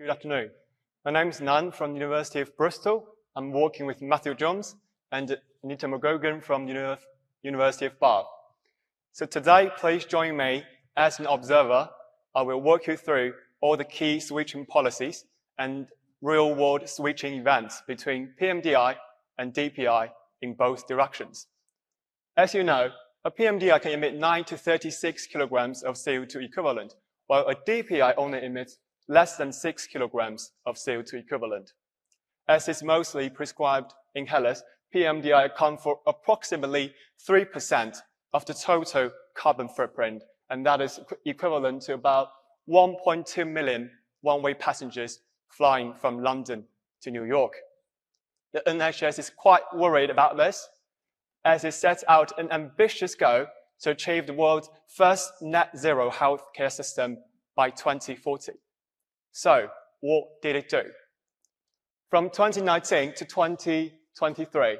Good afternoon. My name is Nan from the University of Bristol. I'm working with Matthew Jones and Anita McGogan from the University of Bath. So today, please join me as an observer. I will walk you through all the key switching policies and real-world switching events between pMDI and DPI in both directions. As you know, a pMDI can emit 9 to 36 kilograms of CO2 equivalent, while a DPI only emits less than 6 kilograms of CO2 equivalent. As is mostly prescribed inhalers, pMDI account for approximately 3% of the total carbon footprint, and that is equivalent to about 1.2 million one-way passengers flying from London to New York. The NHS is quite worried about this, as it sets out an ambitious goal to achieve the world's first net zero healthcare system by 2040. So, what did it do? From 2019 to 2023,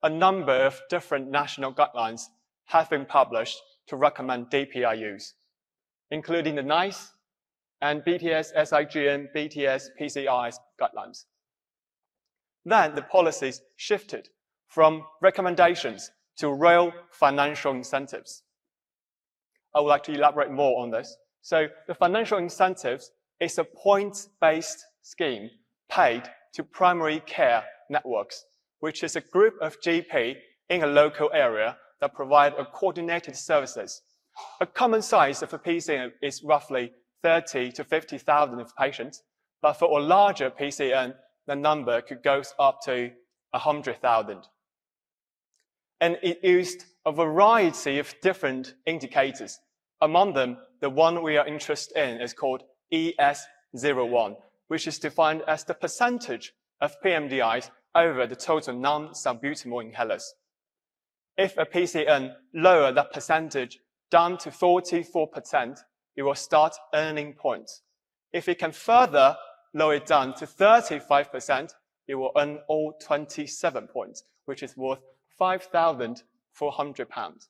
a number of different national guidelines have been published to recommend DPI use, including the NICE and BTS SIGN, BTS PCI guidelines. Then the policies shifted from recommendations to real financial incentives. I would like to elaborate more on this. So the financial incentives is a points-based scheme paid to primary care networks, which is a group of GP in a local area that provide a coordinated services. A common size of a PCN is roughly 30 to 50,000 of patients, but for a larger PCN, the number could go up to 100,000. And it used a variety of different indicators. Among them, the one we are interested in is called ES01, which is defined as the percentage of pMDIs over the total non-salbutamol inhalers. If a PCN lower that percentage down to 44%, it will start earning points. If it can further lower it down to 35%, it will earn all 27 points, which is worth £5,400.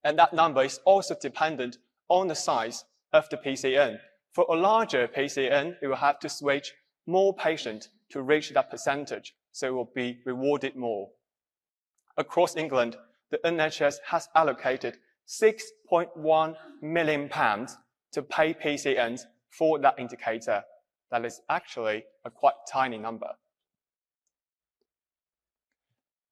And that number is also dependent on the size of the PCN. For a larger PCN, it will have to switch more patients to reach that percentage, so it will be rewarded more. Across England, the NHS has allocated £6.1 million to pay PCNs for that indicator. That is actually a quite tiny number.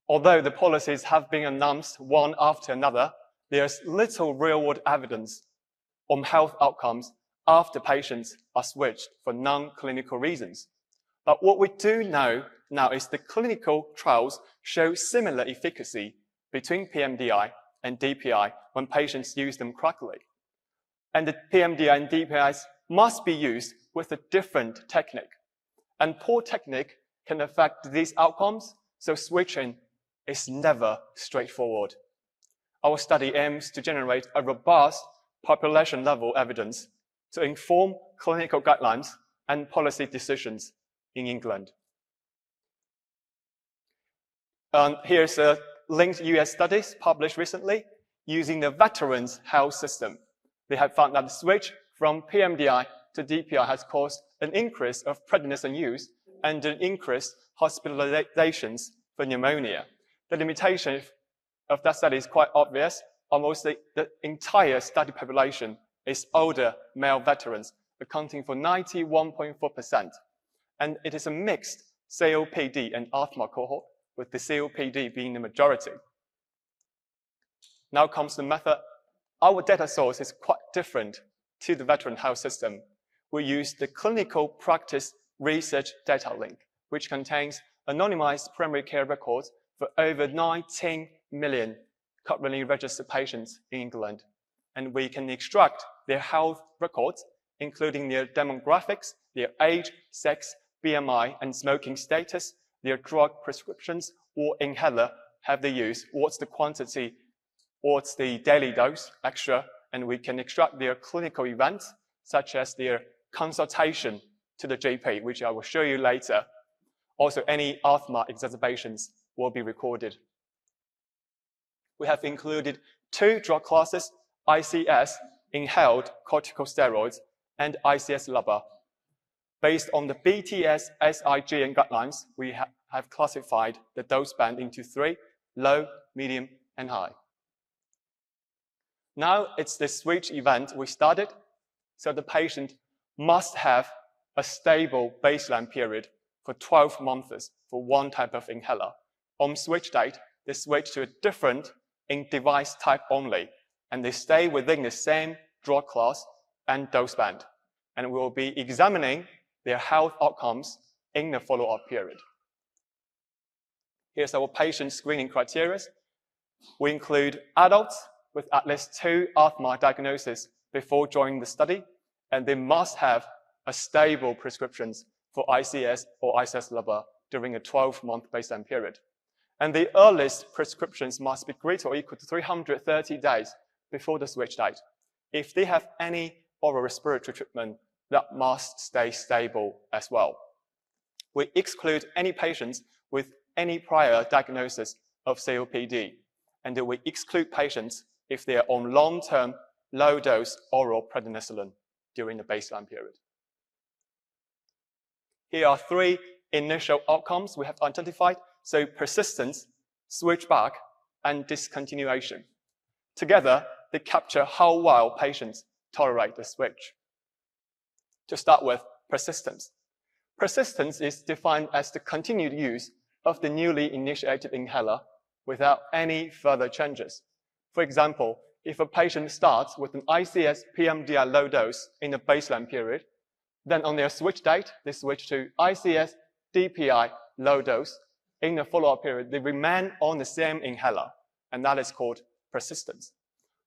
Although the policies have been announced one after another, there's little real-world evidence on health outcomes after patients are switched for non-clinical reasons. But what we do know now is the clinical trials show similar efficacy between pMDI and DPI when patients use them correctly. And the pMDI and DPIs must be used with a different technique. And poor technique can affect these outcomes, so switching is never straightforward. Our study aims to generate a robust population-level evidence to inform clinical guidelines and policy decisions in England. Here's a linked US studies published recently using the Veterans Health System. They have found that the switch from pMDI to DPI has caused an increase of prednisone use and an increased hospitalizations for pneumonia. The limitation of that study is quite obvious. Almost the entire study population is older male veterans, accounting for 91.4%. And it is a mixed COPD and asthma cohort, with the COPD being the majority. Now comes the method. Our data source is quite different to the veteran health system. We use the clinical practice research data link, which contains anonymized primary care records for over 19 million currently registered patients in England. And we can extract their health records, including their demographics, their age, sex, BMI, and smoking status, their drug prescriptions or inhaler have they used, what's the quantity, what's the daily dose extra, and we can extract their clinical events, such as their consultation to the GP, which I will show you later. Also, any asthma exacerbations will be recorded. We have included 2 drug classes, ICS, inhaled corticosteroids, and ICS-LABA. Based on the BTS SIGN guidelines, we have classified the dose band into 3, low, medium, and high. Now it's the switch event we started, so the patient must have a stable baseline period for 12 months for one type of inhaler. On switch date, they switch to a different device type only, and they stay within the same drug class and dose band. And we will be examining their health outcomes in the follow-up period. Here's our patient screening criteria. We include adults with at least 2 asthma diagnoses before joining the study, and they must have a stable prescriptions for ICS or ICS level during a 12-month baseline period. And the earliest prescriptions must be greater or equal to 330 days before the switch date. If they have any oral respiratory treatment, that must stay stable as well. We exclude any patients with any prior diagnosis of COPD, and we exclude patients if they are on long-term, low-dose oral prednisolone during the baseline period. Here are 3 initial outcomes we have identified, so persistence, switchback, and discontinuation. Together, they capture how well patients tolerate the switch. To start with, persistence. Persistence is defined as the continued use of the newly initiated inhaler without any further changes. For example, if a patient starts with an ICS pMDI low dose in the baseline period, then on their switch date, they switch to ICS DPI low dose. In the follow-up period, they remain on the same inhaler, and that is called persistence.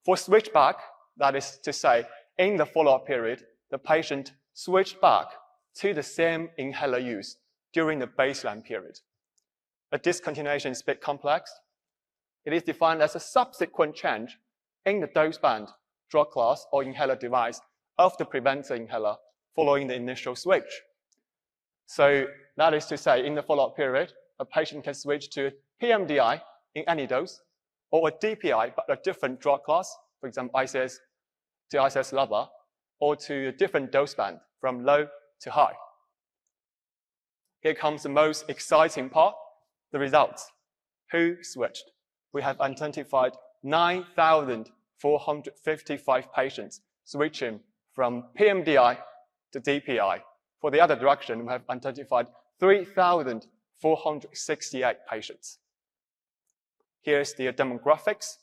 For switchback, that is to say, in the follow-up period, the patient switched back to the same inhaler use during the baseline period. A discontinuation is a bit complex. It is defined as a subsequent change in the dose band, drug class, or inhaler device of the preventer inhaler following the initial switch. So that is to say, in the follow-up period, a patient can switch to pMDI in any dose, or a DPI, but a different drug class, for example, ICS to ICS level, or to a different dose band from low to high. Here comes the most exciting part, the results. Who switched? We have identified 9,455 patients switching from pMDI to DPI. For the other direction, we have identified 3,468 patients. Here's the demographics.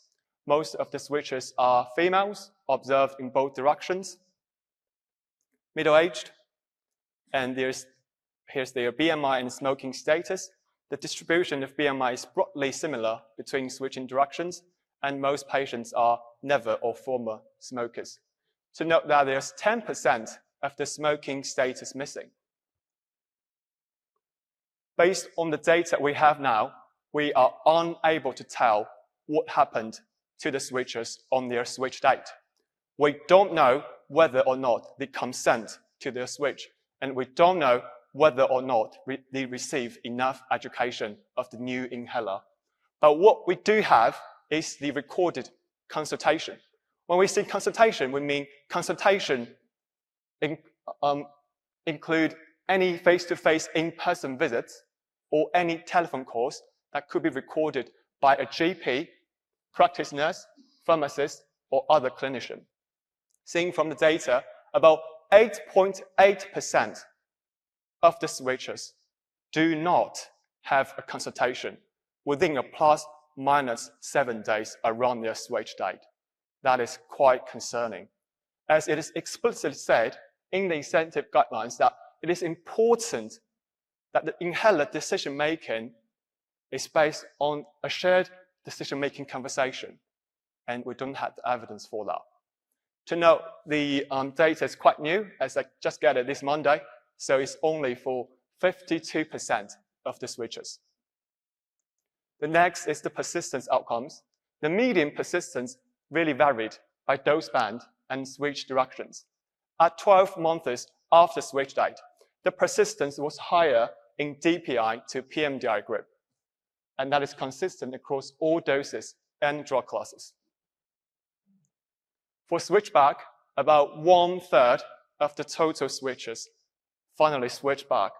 Most of the switchers are females, observed in both directions, middle-aged, and here's their BMI and smoking status. The distribution of BMI is broadly similar between switching directions, and most patients are never or former smokers. To note that there's 10% of the smoking status missing. Based on the data we have now, we are unable to tell what happened to the switchers on their switch date. We don't know whether or not they consent to their switch, and we don't know whether or not they receive enough education of the new inhaler. But what we do have is the recorded consultation. When we say consultation, we mean consultation include any face-to-face in-person visits or any telephone calls that could be recorded by a GP, practice nurse, pharmacist, or other clinician. Seeing from the data, about 8.8% of the switchers do not have a consultation within a ±7 days around their switch date. That is quite concerning, as it is explicitly said in the incentive guidelines that it is important that the inhaler decision-making is based on a shared decision-making conversation, and we don't have the evidence for that. To note, the data is quite new, as I just got it this Monday, so it's only for 52% of the switchers. The next is the persistence outcomes. The median persistence really varied by dose band and switch directions. At 12 months after switch date, the persistence was higher in DPI to pMDI group, and that is consistent across all doses and drug classes. For switchback, about 1/3 of the total switchers finally switch back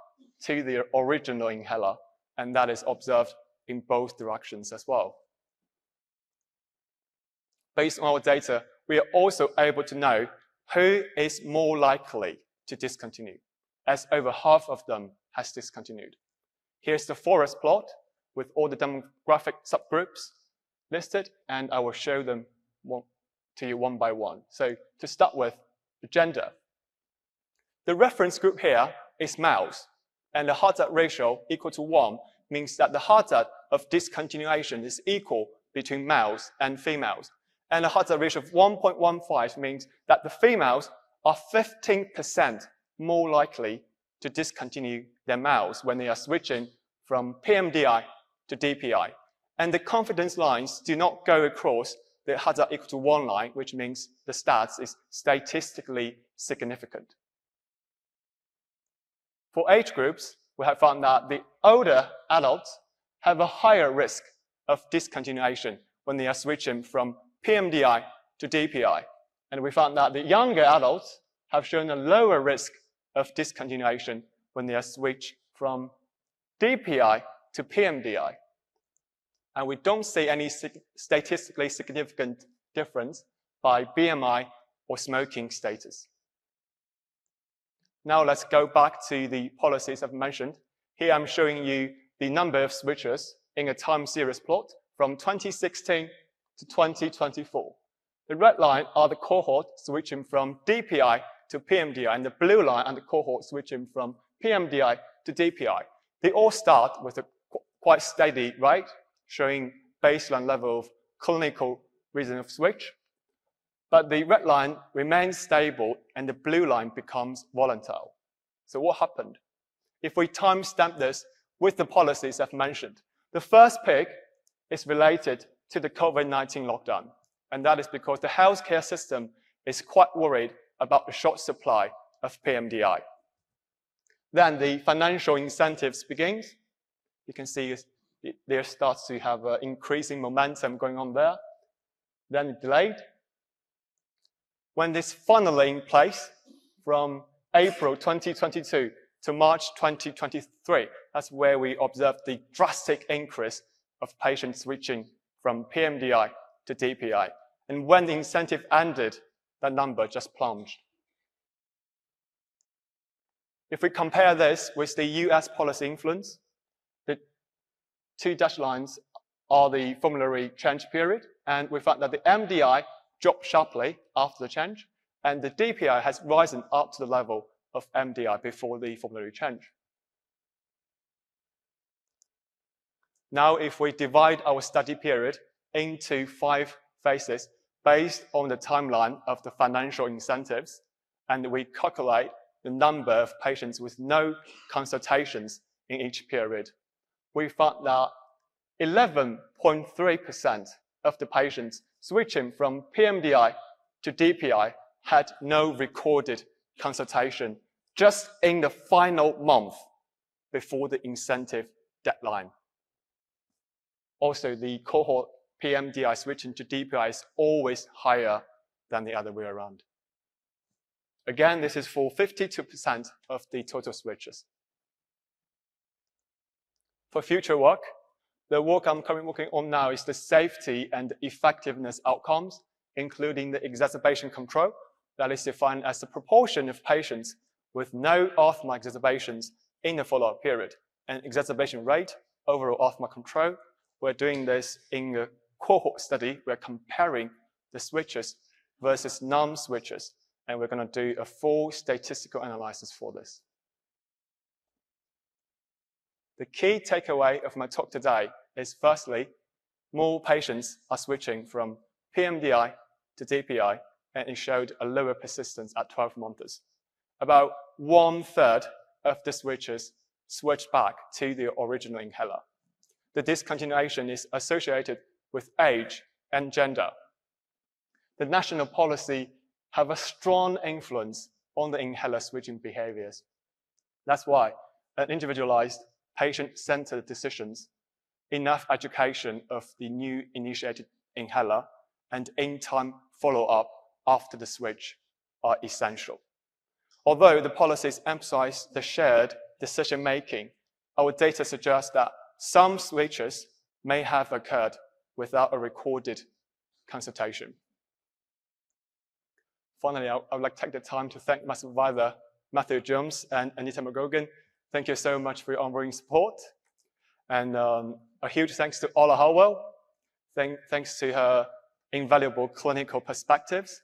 to the original inhaler, and that is observed in both directions as well. Based on our data, we are also able to know who is more likely to discontinue, as over half of them has discontinued. Here's the forest plot with all the demographic subgroups listed, and I will show them to you one by one. So to start with, the gender. The reference group here is males, and the hazard ratio equal to 1 means that the hazard of discontinuation is equal between males and females. And a hazard ratio of 1.15 means that the females are 15% more likely to discontinue than males when they are switching from pMDI to DPI. And the confidence lines do not go across the hazard equal to 1 line, which means the stats is statistically significant. For age groups, we have found that the older adults have a higher risk of discontinuation when they are switching from pMDI to DPI. And we found that the younger adults have shown a lower risk of discontinuation when they are switched from DPI to pMDI. And we don't see any statistically significant difference by BMI or smoking status. Now let's go back to the policies I've mentioned. Here I'm showing you the number of switchers in a time series plot from 2016 to 2024. The red line are the cohort switching from DPI to pMDI, and the blue line are the cohort switching from pMDI to DPI. They all start with a quite steady rate, showing baseline level of clinical reason of switch. But the red line remains stable and the blue line becomes volatile. So what happened? If we timestamp this with the policies I've mentioned, the first peak is related to the COVID-19 lockdown. And that is because the healthcare system is quite worried about the short supply of pMDI. Then the financial incentives begins. You can see there starts to have increasing momentum going on there. Then it delayed. When this finally in place from April 2022 to March 2023, that's where we observed the drastic increase of patients switching from pMDI to DPI. And when the incentive ended, that number just plunged. If we compare this with the US policy influence, the two dashed lines are the formulary change period, and we found that the MDI dropped sharply after the change, and the DPI has risen up to the level of MDI before the formulary change. Now, if we divide our study period into 5 phases based on the timeline of the financial incentives, and we calculate the number of patients with no consultations in each period, we found that 11.3% of the patients switching from pMDI to DPI had no recorded consultation just in the final month before the incentive deadline. Also, the cohort pMDI switching to DPI is always higher than the other way around. Again, this is for 52% of the total switches. For future work, the work I'm currently working on now is the safety and effectiveness outcomes, including the exacerbation control, that is defined as the proportion of patients with no asthma exacerbations in the follow-up period, and exacerbation rate, overall asthma control. We're doing this in a cohort study. We're comparing the switches versus non-switches, and we're going to do a full statistical analysis for this. The key takeaway of my talk today is, firstly, more patients are switching from pMDI to DPI, and it showed a lower persistence at 12 months. About 1/3 of the switches switched back to the original inhaler. The discontinuation is associated with age and gender. The national policy have a strong influence on the inhaler switching behaviors. That's why an individualized patient-centered decisions, enough education of the new initiated inhaler, and in-time follow-up after the switch are essential. Although the policies emphasize the shared decision-making, our data suggests that some switches may have occurred without a recorded consultation. Finally, I would like to take the time to thank my supervisor, Matthew Jones and Anita McGogan. Thank you so much for your ongoing support. And a huge thanks to Ola Howell. Thanks to her invaluable clinical perspectives.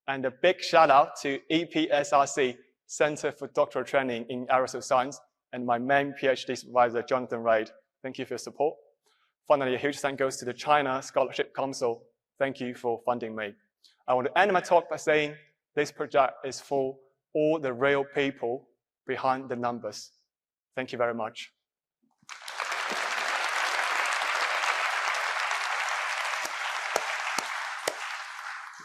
And a big shout out to EPSRC, Center for Doctoral Training in Aerosol Science, and my main PhD supervisor, Jonathan Reid. Thank you for your support. Finally, a huge thank goes to the China Scholarship Council. Thank you for funding me. I want to end my talk by saying this project is for all the real people behind the numbers. Thank you very much.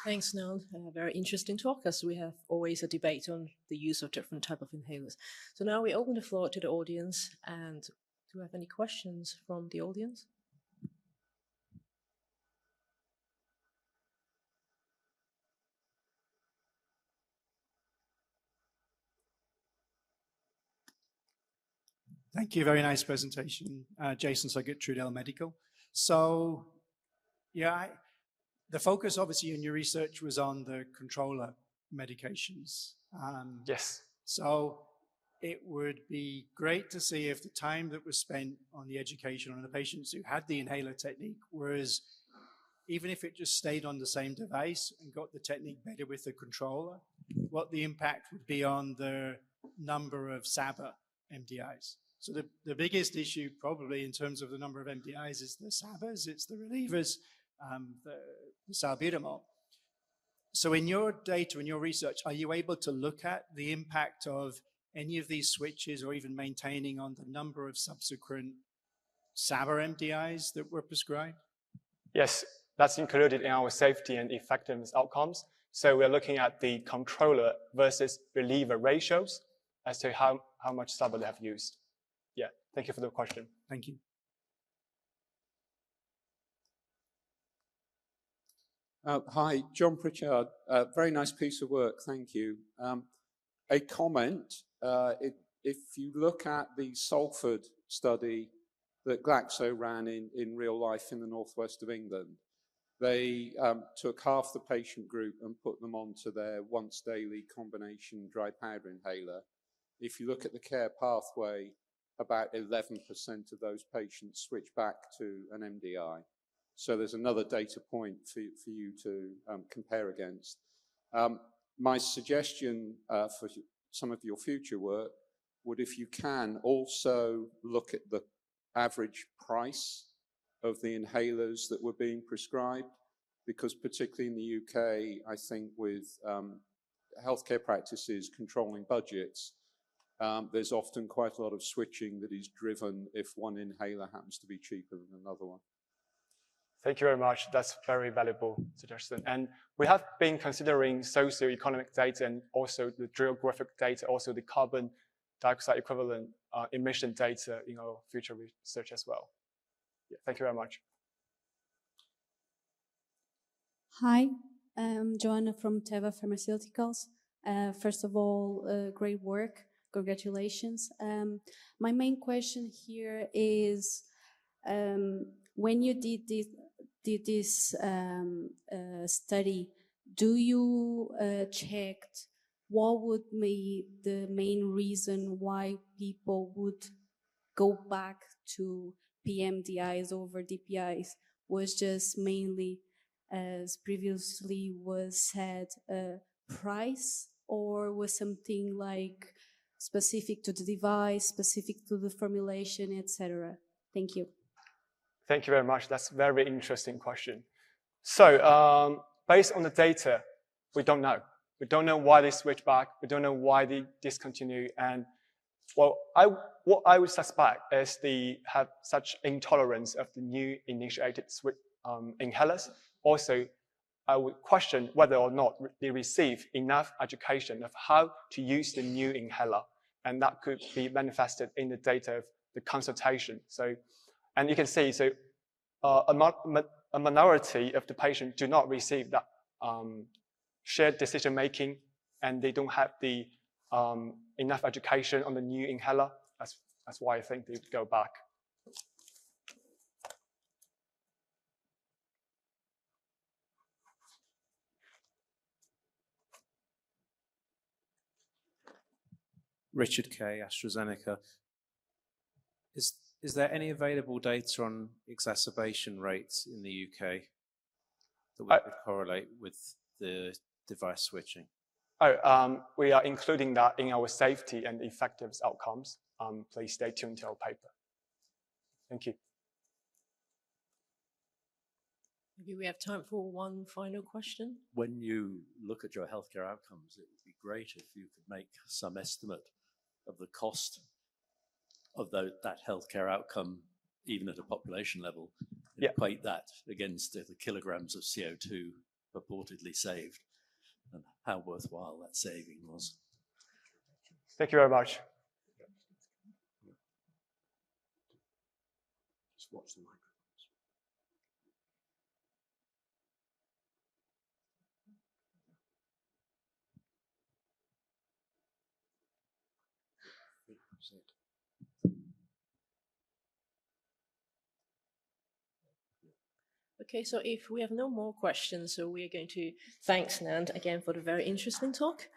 Thanks, Nan. Very interesting talk, as we have always a debate on the use of different type of inhalers. So now we open the floor to the audience. And do you have any questions from the audience? Thank you. Very nice presentation. Jason Suggett, Trudell Medical. So, yeah, the focus obviously in your research was on the controller medications. Yes. So it would be great to see if the time that was spent on the education on the patients who had the inhaler technique was, even if it just stayed on the same device and got the technique better with the controller, what the impact would be on the number of SABA MDIs. So the biggest issue probably in terms of the number of MDIs is the SABAs, it's the relievers, the salbutamol. So in your data, in your research, are you able to look at the impact of any of these switches or even maintaining on the number of subsequent SABA MDIs that were prescribed? Yes, that's included in our safety and effectiveness outcomes. So we're looking at the controller versus reliever ratios as to how much SABA they have used. Yeah, thank you for the question. Thank you. Hi, John Pritchard. Very nice piece of work, thank you. A comment, if you look at the Salford study that Glaxo ran in real life in the northwest of England, they took half the patient group and put them onto their once daily combination dry powder inhaler. If you look at the care pathway, about 11% of those patients switch back to an MDI. So there's another data point for you to compare against. My suggestion for some of your future work would, if you can, also look at the average price of the inhalers that were being prescribed, because particularly in the UK, I think with healthcare practices controlling budgets, there's often quite a lot of switching that is driven if one inhaler happens to be cheaper than another one. Thank you very much. That's very valuable suggestion. And we have been considering socioeconomic data and also the geographic data, also the carbon dioxide equivalent emission data in our future research as well. Yeah, thank you very much. Hi, I'm Joanna from Teva Pharmaceuticals. First of all, great work. Congratulations. My main question here is, when you did this study, do you checked what would be the main reason why people would go back to pMDIs over DPIs? Was just mainly, as previously was said, price, or was something like specific to the device, specific to the formulation, etc.? Thank you. Thank you very much. That's a very interesting question. So based on the data, we don't know. We don't know why they switch back. We don't know why they discontinue. And well, what I would suspect is they have such intolerance of the new initiated inhalers. Also, I would question whether or not they receive enough education of how to use the new inhaler. And that could be manifested in the data of the consultation. So, and you can see, so a minority of the patients do not receive that shared decision-making, and they don't have the enough education on the new inhaler. That's why I think they go back. Richard Kay, AstraZeneca. Is there any available data on exacerbation rates in the UK that we could correlate with the device switching? We are including that in our safety and effectiveness outcomes. Please stay tuned to our paper. Thank you. Maybe we have time for one final question. When you look at your healthcare outcomes, it would be great if you could make some estimate of the cost of that healthcare outcome, even at a population level, and equate that against the kilograms of CO2 purportedly saved, and how worthwhile that saving was. Thank you very much. Just watch the microphones. Okay, so if we have no more questions, so we are going to thank Nand again for the very interesting talk.